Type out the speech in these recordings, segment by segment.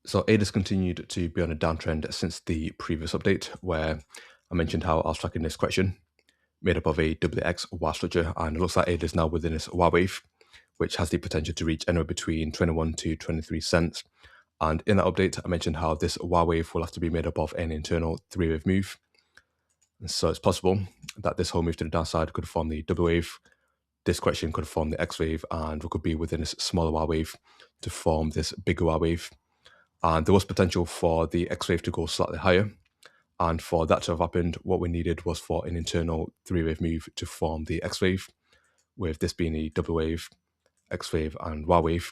So ADA has continued to be on a downtrend since the previous update, where I mentioned how I was tracking this correction made up of a WX Y structure, and it looks like ADA is now within this Y wave, which has the potential to reach anywhere between 21 to 23 cents. And in that update, I mentioned how this Y wave will have to be made up of an internal three-wave move. And so it's possible that this whole move to the downside could form the W wave, this correction could form the X wave, and we could be within this smaller Y wave to form this bigger Y wave. And there was potential for the X wave to go slightly higher. And for that to have happened, what we needed was for an internal three-wave move to form the X wave, with this being the W wave, X wave, and Y wave.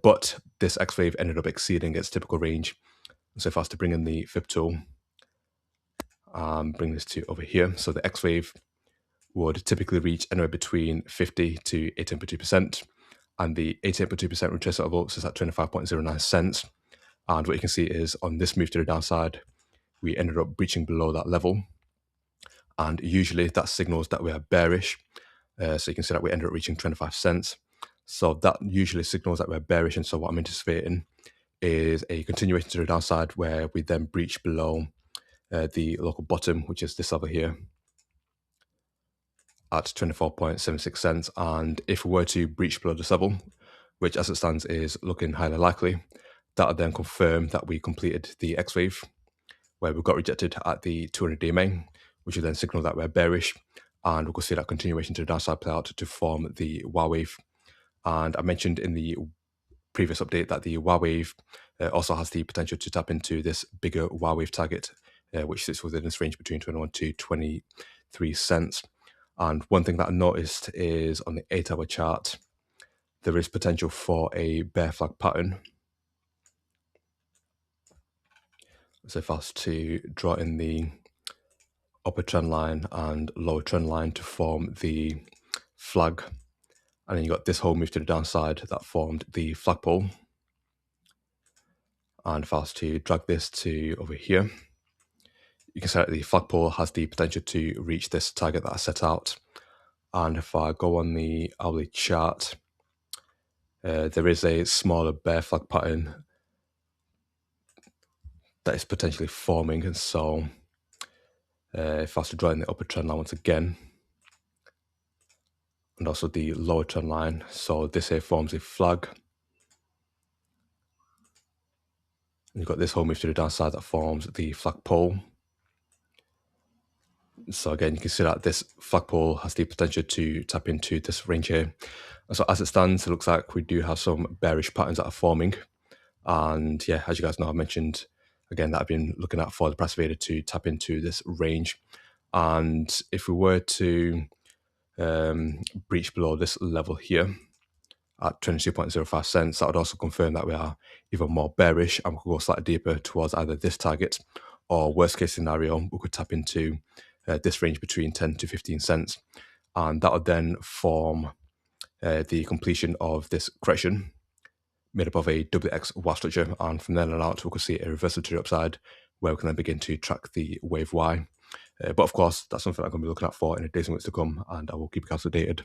But this X wave ended up exceeding its typical range. So if I was to bring in the Fib tool, bring this to over here. So the X wave would typically reach anywhere between 50 to 18.2%. And the 18.2% retracement level is at 25.09 cents. And what you can see is on this move to the downside, we ended up breaching below that level. And usually that signals that we are bearish. So you can see that we ended up reaching 25 cents. So that usually signals that we're bearish. And so what I'm anticipating is a continuation to the downside where we then breach below the local bottom, which is this level here at 24.76 cents. And if we were to breach below this level, which as it stands is looking highly likely, that would then confirm that we completed the X wave, where we got rejected at the 200-day main, which would then signal that we're bearish, and we could see that continuation to the downside play out to form the Y wave. And I mentioned in the previous update that the Y wave also has the potential to tap into this bigger Y wave target, which sits within this range between 21 to 23 cents. And one thing that I noticed is on the 8-hour chart, there is potential for a bear flag pattern. So if I was to draw in the upper trend line and lower trend line to form the flag, and then you got this whole move to the downside that formed the flagpole. And if I was to drag this to over here, you can see that the flagpole has the potential to reach this target that I set out. And if I go on the hourly chart, there is a smaller bear flag pattern that is potentially forming. And so if I was to draw in the upper trend line once again, and also the lower trend line, so this here forms a flag. And you've got this whole move to the downside that forms the flagpole. So again, you can see that this flagpole has the potential to tap into this range here. And so as it stands, it looks like we do have some bearish patterns that are forming. And yeah, as you guys know, I mentioned again that I've been looking at for the price of ADA to tap into this range. And if we were to breach below this level here at 22.05 cents, that would also confirm that we are even more bearish and we could go slightly deeper towards either this target, or worst case scenario, we could tap into this range between 10 to 15 cents. And that would then form the completion of this correction made up of a WX Y structure. And from then on out, we could see a reversal to the upside where we can then begin to track the wave Y. But of course, that's something I'm going to be looking at for in the days and weeks to come, and I will keep you guys updated.